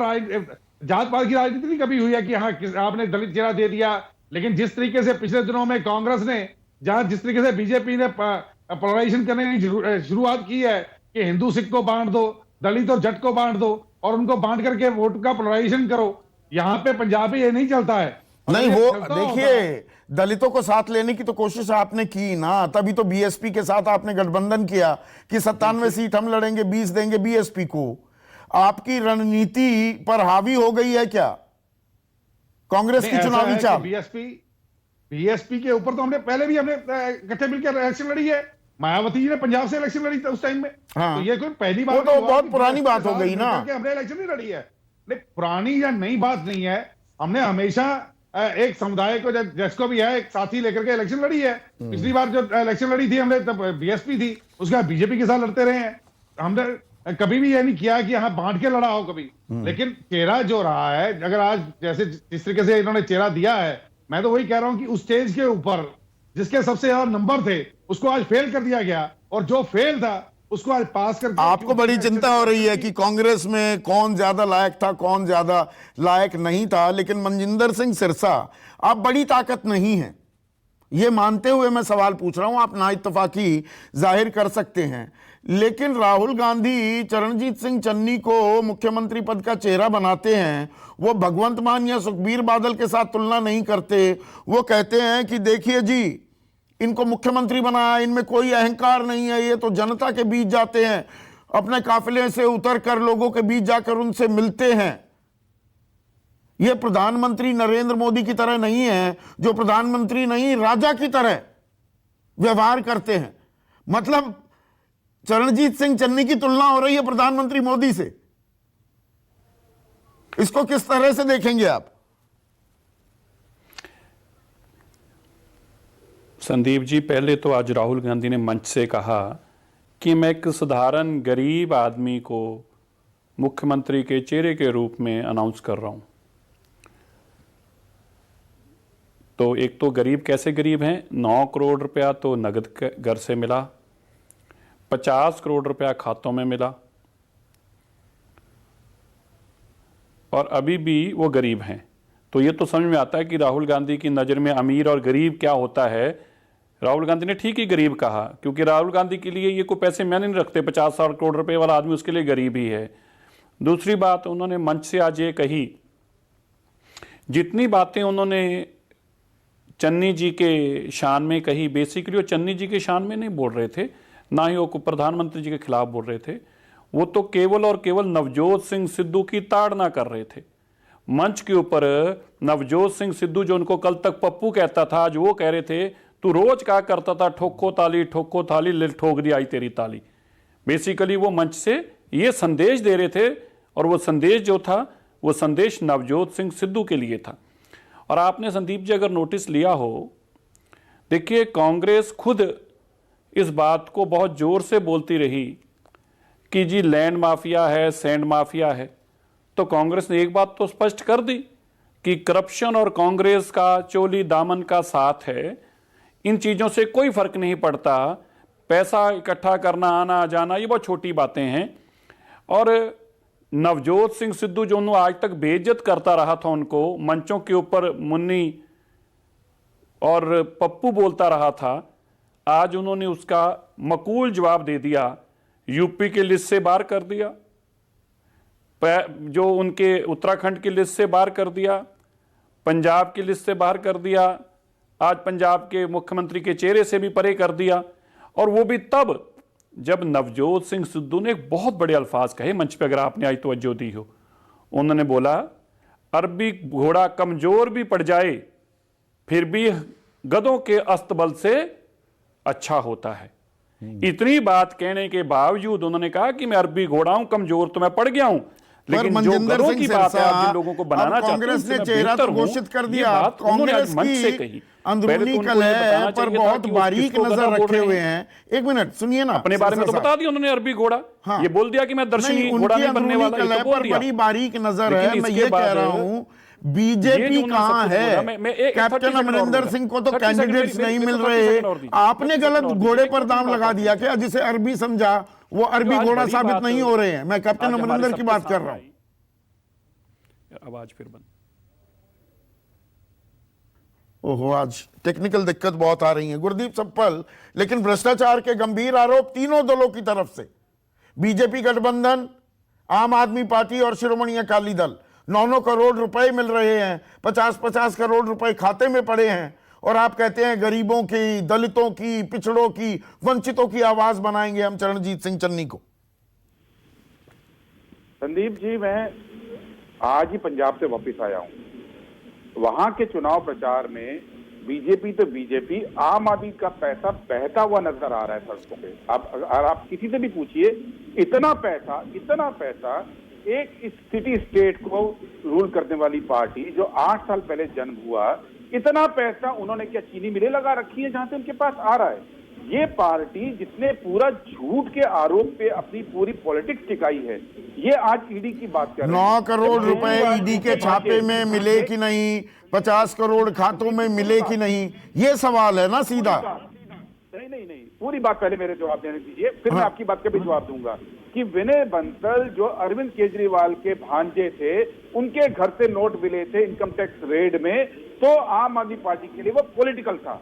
जात पात की राजनीति नहीं कभी हुई है कि हाँ आपने दलित चेहरा दे दिया। लेकिन जिस तरीके से पिछले दिनों में कांग्रेस ने, जहां जिस तरीके से बीजेपी ने पोलराइजेशन करने की शुरुआत की है कि हिंदू सिख को बांट दो, दलित और जट को बांट दो, और उनको बांट करके वोट का पोलराइजेशन करो, यहाँ पे पंजाब में ये नहीं चलता है। नहीं, वो देखिए दलितों को साथ लेने की तो कोशिश आपने की ना, तभी तो बीएसपी के साथ आपने गठबंधन किया कि 97 सीट हम लड़ेंगे, 20 देंगे बीएसपी को। आपकी रणनीति पर हावी हो गई है क्या कांग्रेस की चुनावी चाल? बीएसपी के ऊपर तो हमने पहले भी हमने इकट्ठे मिलकर इलेक्शन लड़ी है। मायावती जी ने पंजाब से इलेक्शन लड़ी थी उस टाइम में। हाँ। तो ये कोई पहली बात वो तो बहुत पुरानी बात हो गई ना। हमने इलेक्शन नहीं लड़ी है। नहीं, पुरानी या नई बात नहीं है। हमने हमेशा एक समुदाय को, जिसको भी है, एक साथी लेकर के इलेक्शन लड़ी है। पिछली बार जो इलेक्शन लड़ी थी हमने, तब बीएसपी थी, उसके बाद बीजेपी के साथ लड़ते रहे हैं। हमने कभी भी ये नहीं किया कि हाँ बांट के लड़ा हो कभी। लेकिन चेहरा जो रहा है, अगर आज जैसे जिस तरीके से इन्होंने चेहरा दिया है, मैं तो वही कह रहा हूं कि उस स्टेज के ऊपर जिसके सबसे ज्यादा नंबर थे उसको आज फेल कर दिया गया, और जो फेल था उसको आज पास कर। आपको बड़ी चिंता हो रही है कि कांग्रेस में कौन ज्यादा लायक था, कौन ज्यादा लायक नहीं था। लेकिन मनजिंदर सिंह सिरसा, आप बड़ी ताकत नहीं है, ये मानते हुए मैं सवाल पूछ रहा हूं। आप ना इत्तेफाकी जाहिर कर सकते हैं, लेकिन राहुल गांधी चरणजीत सिंह चन्नी को मुख्यमंत्री पद का चेहरा बनाते हैं। वो भगवंत मान या सुखबीर बादल के साथ तुलना नहीं करते। वो कहते हैं कि देखिए जी, इनको मुख्यमंत्री बनाया, इनमें कोई अहंकार नहीं है, ये तो जनता के बीच जाते हैं, अपने काफिले से उतरकर लोगों के बीच जाकर उनसे मिलते हैं। ये प्रधानमंत्री नरेंद्र मोदी की तरह नहीं है, जो प्रधानमंत्री नहीं राजा की तरह व्यवहार करते हैं। मतलब चरणजीत सिंह चन्नी की तुलना हो रही है प्रधानमंत्री मोदी से। इसको किस तरह से देखेंगे आप? संदीप जी, पहले तो आज राहुल गांधी ने मंच से कहा कि मैं एक साधारण गरीब आदमी को मुख्यमंत्री के चेहरे के रूप में अनाउंस कर रहा हूं। तो एक तो गरीब कैसे गरीब हैं, 9 करोड़ रुपया तो नगद घर से मिला, 50 करोड़ रुपया खातों में मिला, और अभी भी वो गरीब हैं। तो ये तो समझ में आता है कि राहुल गांधी की नज़र में अमीर और गरीब क्या होता है। राहुल गांधी ने ठीक ही गरीब कहा, क्योंकि राहुल गांधी के लिए ये कोई पैसे मैंने नहीं रखते। 50-60 करोड़ रुपए वाला आदमी उसके लिए गरीब ही है। दूसरी बात, उन्होंने मंच से आज ये कही, जितनी बातें उन्होंने चन्नी जी के शान में कही, बेसिकली वो चन्नी जी के शान में नहीं बोल रहे थे, ना ही वो प्रधानमंत्री जी के खिलाफ बोल रहे थे। वो तो केवल और केवल नवजोत सिंह सिद्धू की ताड़ना कर रहे थे। मंच के ऊपर नवजोत सिंह सिद्धू, जो उनको कल तक पप्पू कहता था, आज वो कह रहे थे तू रोज कहा करता था ठोको ताली ले ठोक दी आई तेरी ताली। बेसिकली वो मंच से ये संदेश दे रहे थे, और वो संदेश जो था वो संदेश नवजोत सिंह सिद्धू के लिए था। और आपने संदीप जी अगर नोटिस लिया हो, देखिए कांग्रेस खुद इस बात को बहुत जोर से बोलती रही कि जी लैंड माफिया है, सैंड माफिया है। तो कांग्रेस ने एक बात तो स्पष्ट कर दी कि करप्शन और कांग्रेस का चोली दामन का साथ है, इन चीजों से कोई फर्क नहीं पड़ता। पैसा इकट्ठा करना, आना जाना, ये बहुत छोटी बातें हैं। और नवजोत सिंह सिद्धू जो उन्होंने आज तक बेइज्जत करता रहा था, उनको मंचों के ऊपर मुन्नी और पप्पू बोलता रहा था, आज उन्होंने उसका मकूल जवाब दे दिया। यूपी की लिस्ट से बाहर कर दिया, जो उनके उत्तराखंड की लिस्ट से बाहर कर दिया, पंजाब की लिस्ट से बाहर कर दिया, आज पंजाब के मुख्यमंत्री के चेहरे से भी परे कर दिया। और वो भी तब जब नवजोत सिंह सिद्धू ने एक बहुत बड़े अल्फाज कहे मंच पे, अगर आपने आज तवज्जो दी हो। उन्होंने बोला, अरबी घोड़ा कमजोर भी पड़ जाए फिर भी गधों के अस्तबल से अच्छा होता है। इतनी बात कहने के बावजूद उन्होंने कहा कि मैं अरबी घोड़ा हूं, कमजोर तो मैं पड़ गया हूं, लेकिन जो गधों की बात है आप जिन लोगों को बनाना चाहते हैं, कांग्रेस ने चेहरा तो घोषित कर दिया। कांग्रेस की अंदरूनी कलह पर बहुत बारीक नजर रखे हुए हैं। एक मिनट सुनिए ना, अपने बारे में तो बता दिया उन्होंने अरबी घोड़ा। हाँ। ये बोल दिया कि मैं दर्शनी घोड़ा नहीं बनने वाला, ये तो बोल दिया। बड़ी बारीक नजर है। मैं ये कह रहा हूं, बीजेपी कहां है? कैप्टन अमरिंदर सिंह को तो कैंडिडेट्स नहीं मिल रहे। आपने गलत घोड़े पर दाम लगा दिया क्या? जिसे अरबी समझा वो अरबी घोड़ा साबित नहीं हो रहे हैं। मैं कैप्टन अमरिंदर की बात कर रहा हूं। आवाज फिर बंद। ओहो, आज टेक्निकल दिक्कत बहुत आ रही है। गुरदीप सप्पल, लेकिन भ्रष्टाचार के गंभीर आरोप तीनों दलों की तरफ से, बीजेपी गठबंधन, आम आदमी पार्टी और शिरोमणि अकाली दल, 9 करोड़ रुपए मिल रहे हैं, 50-50 करोड़ रुपए खाते में पड़े हैं, और आप कहते हैं गरीबों की, दलितों की, पिछड़ों की, वंचितों की आवाज बनाएंगे हम चरणजीत सिंह चन्नी को। संदीप जी, मैं आज ही पंजाब से वापस आया हूं। वहां के चुनाव प्रचार में बीजेपी तो बीजेपी, आम आदमी का पैसा बहता हुआ नजर आ रहा है सड़कों पे। आप किसी से भी पूछिए, इतना पैसा एक इस सिटी स्टेट को रूल करने वाली पार्टी जो 8 साल पहले जन्म हुआ, इतना पैसा उन्होंने क्या चीनी मिलें लगा रखी है जहां से उनके पास आ रहा है? ये पार्टी जिसने पूरा झूठ के आरोप पे अपनी पूरी पॉलिटिक्स टिकाई है, ये आज ईडी की बात कर रहे हैं। 9 करोड़ रुपए ईडी के छापे में मिले कि नहीं, 50 करोड़ खातों में मिले कि नहीं, ये सवाल है ना सीधा। नहीं, पूरी बात पहले मेरे जवाब देने दीजिए, फिर मैं आपकी बात का भी जवाब दूंगा कि विनय बंसल जो अरविंद केजरीवाल के भांजे थे, उनके घर से नोट मिले थे इनकम टैक्स रेड में, तो आम आदमी पार्टी के लिए वो पॉलिटिकल था।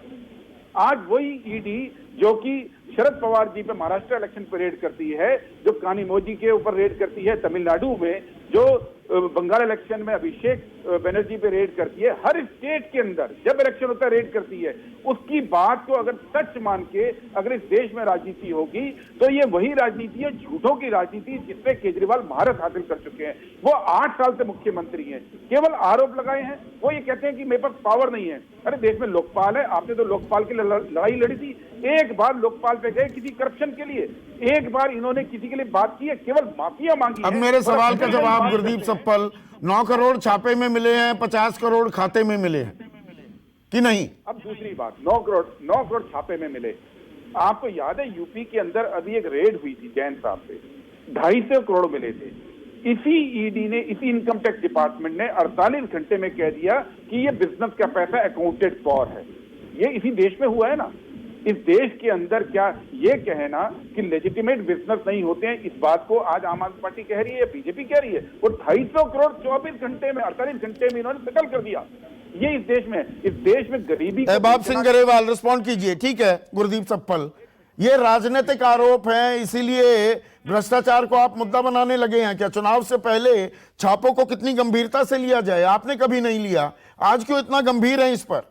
आज वही ईडी जो कि शरद पवार जी पे महाराष्ट्र इलेक्शन पे रेड करती है, जो कानीमोजी के ऊपर रेड करती है तमिलनाडु में, जो बंगाल इलेक्शन में अभिषेक बनर्जी पे रेड करती है, हर स्टेट के अंदर जब इलेक्शन होता है रेड करती है, उसकी बात को अगर सच मान के अगर इस देश में राजनीति होगी तो ये वही राजनीति है, झूठों की राजनीति, जिसपे केजरीवाल महारत हासिल कर चुके हैं। वो 8 साल से मुख्यमंत्री हैं, केवल आरोप लगाए हैं। वो ये कहते हैं कि मेरे पास पावर नहीं है। अरे देश में लोकपाल है, आपने तो लोकपाल की लड़ाई लड़ी थी। एक बार लोकपाल पे गए किसी करप्शन के लिए, एक बार इन्होंने किसी के लिए बात की है? केवल माफिया मांगी है। अब मेरे सवाल का जवाब गुरदीप सप्पल, 9 करोड़ छापे में मिले हैं, 50 करोड़ खाते में मिले हैं कि नहीं? अब दूसरी बात, 9 करोड़ छापे में मिले। आपको याद है यूपी के अंदर अभी एक रेड हुई थी जैन साहब पे, 250 करोड़ मिले थे। इसी ईडी ने, इसी इनकम टैक्स डिपार्टमेंट ने 48 घंटे में कह दिया कि ये बिजनेस का पैसा अकाउंटेड फॉर है। ये इसी देश में हुआ है ना। इस देश के अंदर क्या ये कहना कि लेजिटिमेट बिजनेस नहीं होते हैं, इस बात को आज आम आदमी पार्टी कह रही है, बीजेपी कह रही है। वो 250 करोड़ 24 घंटे में, 48 घंटे में इन्होंने सेटल कर दिया। ये इस देश में गरीबी। एहबाब सिंह गरेवाल रिस्पॉन्ड कीजिए। ठीक है गुरदीप सप्पल, ये राजनीतिक आरोप हैं, इसीलिए भ्रष्टाचार को आप मुद्दा बनाने लगे हैं क्या? चुनाव से पहले छापों को कितनी गंभीरता से लिया जाए, आपने कभी नहीं लिया, आज क्यों इतना गंभीर है इस पर?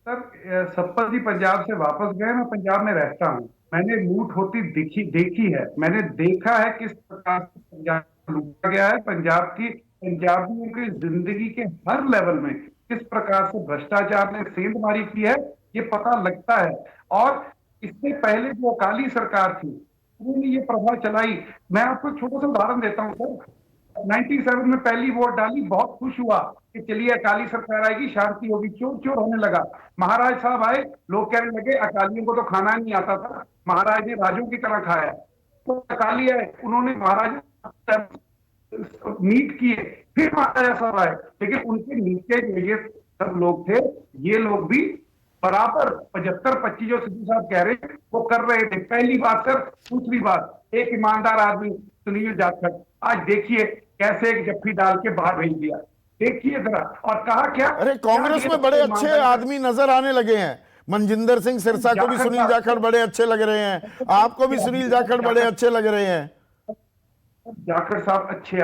सर, सप्पल जी पंजाब से वापस गए, मैं पंजाब में रहता हूँ, मैंने लूट होती देखी है, मैंने देखा है किस प्रकार से पंजाब लूटा गया है। पंजाबियों की जिंदगी के हर लेवल में किस प्रकार से भ्रष्टाचार ने सेंधमारी की है, ये पता लगता है। और इससे पहले जो अकाली सरकार थी, उन्होंने ये प्रभाव चलाई। मैं आपको छोटा सा उदाहरण देता हूँ सर, 97 में पहली वोट डाली, बहुत खुश हुआ कि चलिए अकाली सरकार आएगी, शांति होगी, चोर चोर होने लगा। महाराज साहब आए, लोग कहने लगे अकालियों को तो खाना नहीं आता था, महाराज ने राजों की तरह खाया। तो अकाली आए, उन्होंने महाराज मीट किए, फिर महाराजा साहब आए, लेकिन उनके नीचे ये सब लोग थे, ये लोग भी बराबर 75-25 जो सिद्धू साहब कह रहे हैं वो कर रहे थे। पहली बात सर। दूसरी बात, एक ईमानदार आदमी सुनील जाखड़, आज देखिए कैसे एक जफ्फी डाल के बाहर भेज दिया, देखिए जरा। और कहा क्या, अरे कांग्रेस में बड़े अच्छे आदमी नजर आने लगे हैं। मनजिंदर सिंह सिरसा को भी सुनील जाखड़ बड़े अच्छे लग रहे हैं, आपको भी सुनील जाखड़ बड़े अच्छे लग रहे हैं। जाखड़ साहब अच्छे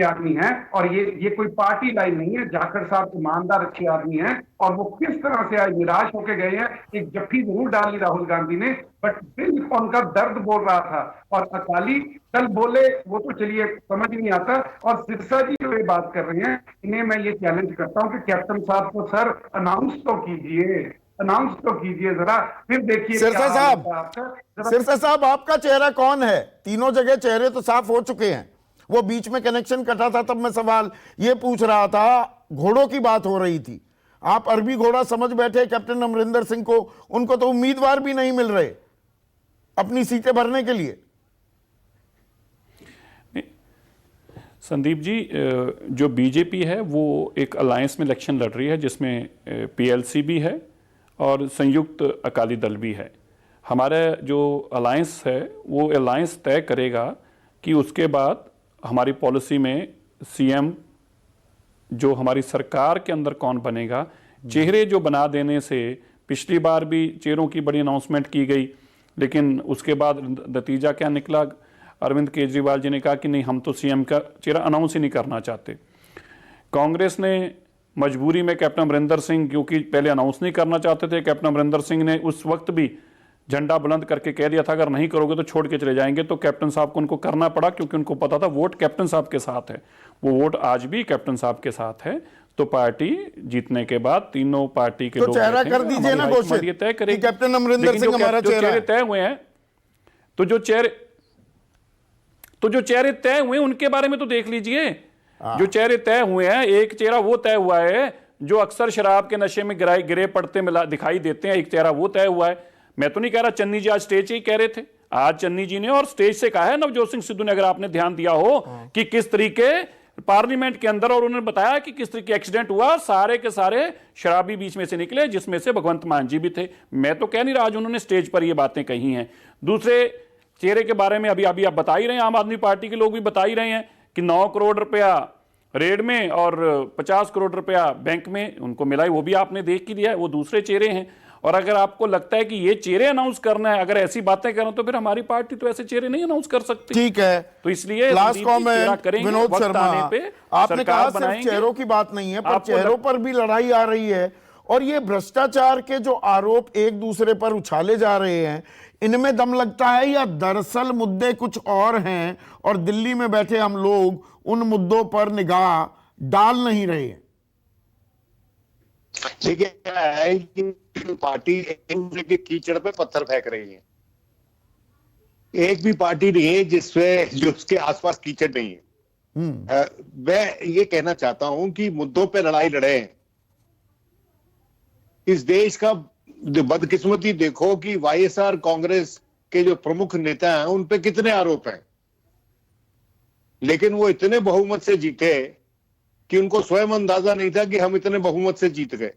आदमी हैं, और ये कोई पार्टी लाइन नहीं है। जाखड़ साहब ईमानदार अच्छे आदमी हैं, और वो किस तरह से आज निराश होकर गए हैं। एक जफ्फी जरूर डाली राहुल गांधी ने, बट दिल उनका दर्द बोल रहा था। और अकाली कल बोले, वो तो चलिए समझ नहीं आता। और सिरसा जी जो ये बात कर रहे हैं, इन्हें मैं ये चैलेंज करता हूँ कि कैप्टन साहब को सर अनाउंस तो कीजिए जरा, फिर देखिए। सिरसा साहब, आपका चेहरा कौन है? तीनों जगह चेहरे तो साफ हो चुके हैं। वो बीच में कनेक्शन कटा था, तब मैं सवाल ये पूछ रहा था, घोड़ों की बात हो रही थी, आप अरबी घोड़ा समझ बैठे कैप्टन अमरिंदर सिंह को। उनको तो उम्मीदवार भी नहीं मिल रहे अपनी सीटें भरने के लिए। संदीप जी, जो बीजेपी है वो एक अलायंस में इलेक्शन लड़ रही है, जिसमें पीएलसी भी है और संयुक्त अकाली दल भी है। हमारा जो अलायंस है वो अलायंस तय करेगा कि उसके बाद हमारी पॉलिसी में सीएम जो हमारी सरकार के अंदर कौन बनेगा। चेहरे जो बना देने से, पिछली बार भी चेहरों की बड़ी अनाउंसमेंट की गई, लेकिन उसके बाद नतीजा क्या निकला? अरविंद केजरीवाल जी ने कहा कि नहीं, हम तो सीएम का चेहरा अनाउंस ही नहीं करना चाहते। कांग्रेस ने मजबूरी में कैप्टन अमरिंदर सिंह, क्योंकि पहले अनाउंस नहीं करना चाहते थे, कैप्टन अमरिंदर सिंह ने उस वक्त भी झंडा बुलंद करके कह दिया था अगर नहीं करोगे तो छोड़ के चले जाएंगे। तो कैप्टन साहब को उनको करना पड़ा, क्योंकि उनको पता था वोट कैप्टन साहब के साथ है। वो वोट आज भी कैप्टन साहब के साथ है। तो पार्टी जीतने के बाद तीनों पार्टी के तो लोग चेहरा बैठेंगे, कर दीजिए ना हमारी घोषित हाईकमांड ये तय कि करेगी। कैप्टन अमरिंदर लेकिन सिंह जो हमारा जो चेहरा चेहरे है। तय हुए हैं, तो जो चेहरे तय हुए उनके बारे में तो देख लीजिए। जो चेहरे तय हुए हैं, एक चेहरा वो तय हुआ है जो अक्सर शराब के नशे में गिरे पड़ते मिला दिखाई देते हैं, एक चेहरा वो तय हुआ है। मैं तो नहीं कह रहा, चन्नी जी आज स्टेज से ही कह रहे थे, आज चन्नी जी ने और स्टेज से कहा है नवजोत सिंह सिद्धू ने, अगर आपने ध्यान दिया हो कि किस तरीके पार्लियामेंट के अंदर, और उन्होंने बताया कि किस तरीके एक्सीडेंट हुआ, सारे के सारे शराबी बीच में से निकले, जिसमें से भगवंत मान जी भी थे। मैं तो कह नहीं रहा, आज उन्होंने स्टेज पर ये बातें कही हैं। दूसरे चेहरे के बारे में अभी आप बता ही रहे हैं, आम आदमी पार्टी के लोग भी बता ही रहे हैं कि 9 करोड़ रुपया रेड में और 50 करोड़ रुपया बैंक में उनको मिला है, वो भी आपने देख ही दिया है, वो दूसरे चेहरे हैं। और अगर आपको लगता है कि ये चेहरे अनाउंस करना है, अगर ऐसी बातें करें, तो फिर हमारी पार्टी तो ऐसे चेहरे नहीं अनाउंस कर सकती। ठीक है, तो इसलिए लास्ट कमेंट विनोद शर्मा, आपने कहा सिर्फ चेहरों की बात नहीं है, पर चेहरों पर भी लड़ाई आ रही है। और ये भ्रष्टाचार के जो आरोप एक दूसरे पर उछाले जा रहे हैं, इनमें दम लगता है या दरअसल मुद्दे कुछ और हैं और दिल्ली में बैठे हम लोग उन मुद्दों पर निगाह डाल नहीं रहे हैं? देखिए, क्या है कि पार्टी एक दूसरे के कीचड़ पे पत्थर फेंक रही है। एक भी पार्टी नहीं है जो उसके आसपास कीचड़ नहीं है। मैं ये कहना चाहता हूं कि मुद्दों पे लड़ाई लड़े। इस देश का बदकिस्मती देखो कि वाईएसआर कांग्रेस के जो प्रमुख नेता हैं उन पे कितने आरोप हैं, लेकिन वो इतने बहुमत से जीते कि उनको स्वयं अंदाजा नहीं था कि हम इतने बहुमत से जीत गए।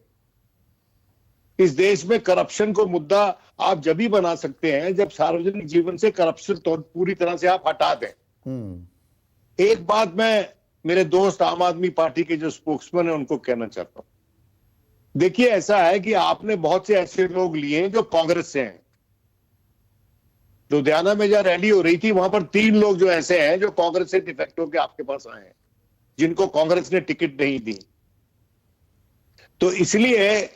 इस देश में करप्शन को मुद्दा आप जब ही बना सकते हैं जब सार्वजनिक जीवन से करप्शन तो पूरी तरह से आप हटा दें। एक बात मैं मेरे दोस्त आम आदमी पार्टी के जो स्पोक्समैन है उनको कहना चाहता हूं। देखिए, ऐसा है कि आपने बहुत से ऐसे लोग लिए हैं जो कांग्रेस से हैं। लुधियाना में जहां रैली हो रही थी, वहां पर 3 लोग जो ऐसे हैं जो कांग्रेस से डिफेक्ट होकर आपके पास आए हैं, जिनको कांग्रेस ने टिकट नहीं दी। तो इसलिए,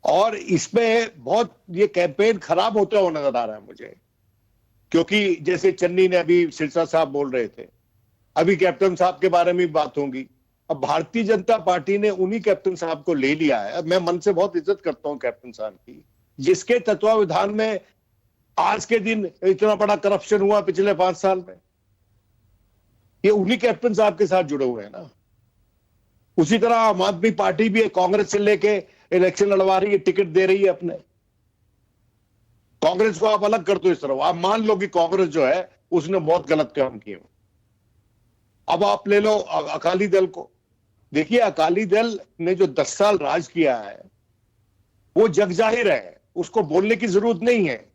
और इसमें बहुत ये कैंपेन खराब होता हुआ नजर आ रहा है मुझे, क्योंकि जैसे चन्नी ने अभी सिरसा साहब बोल रहे थे, अभी कैप्टन साहब के बारे में बात होगी। अब भारतीय जनता पार्टी ने उन्हीं कैप्टन साहब को ले लिया है। अब मैं मन से बहुत इज्जत करता हूं कैप्टन साहब की, जिसके तत्वावधान में आज के दिन इतना बड़ा करप्शन हुआ पिछले 5 साल में, ये उन्हीं कैप्टन साहब के साथ जुड़े हुए हैं ना। उसी तरह आम आदमी पार्टी भी कांग्रेस से लेके इलेक्शन लड़वा रही है, टिकट दे रही है अपने। कांग्रेस को आप अलग कर दो इस तरह, आप मान लो कि कांग्रेस जो है उसने बहुत गलत काम किए। अब आप ले लो अकाली दल को। देखिए, अकाली दल ने जो 10 साल राज किया है वो जग जाहिर है, उसको बोलने की जरूरत नहीं है,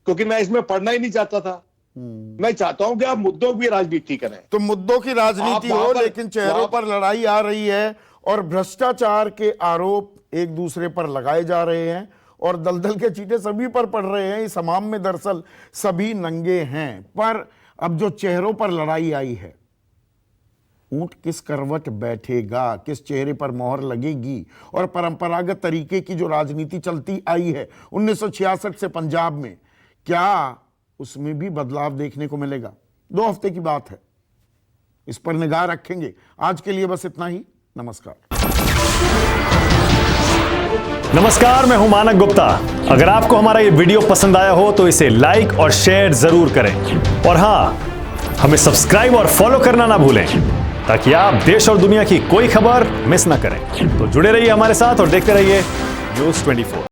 क्योंकि मैं इसमें पढ़ना ही नहीं चाहता था। मैं चाहता हूं कि आप मुद्दों की राजनीति करें। तो मुद्दों की राजनीति हो, लेकिन चेहरों पर लड़ाई आ रही है और भ्रष्टाचार के आरोप एक दूसरे पर लगाए जा रहे हैं और दलदल के चीटे सभी पर पड़ रहे हैं। इस हमाम में दरअसल सभी नंगे हैं। पर अब जो चेहरों पर लड़ाई आई है, ऊंट किस करवट बैठेगा, किस चेहरे पर मोहर लगेगी, और परंपरागत तरीके की जो राजनीति चलती आई है 1966 से पंजाब में, क्या उसमें भी बदलाव देखने को मिलेगा? 2 हफ्ते की बात है, इस पर निगाह रखेंगे। आज के लिए बस इतना ही। नमस्कार। नमस्कार, मैं हूं मानक गुप्ता। अगर आपको हमारा ये वीडियो पसंद आया हो तो इसे लाइक और शेयर जरूर करें, और हां, हमें सब्सक्राइब और फॉलो करना ना भूलें, ताकि आप देश और दुनिया की कोई खबर मिस ना करें। तो जुड़े रहिए हमारे साथ और देखते रहिए न्यूज़ 24।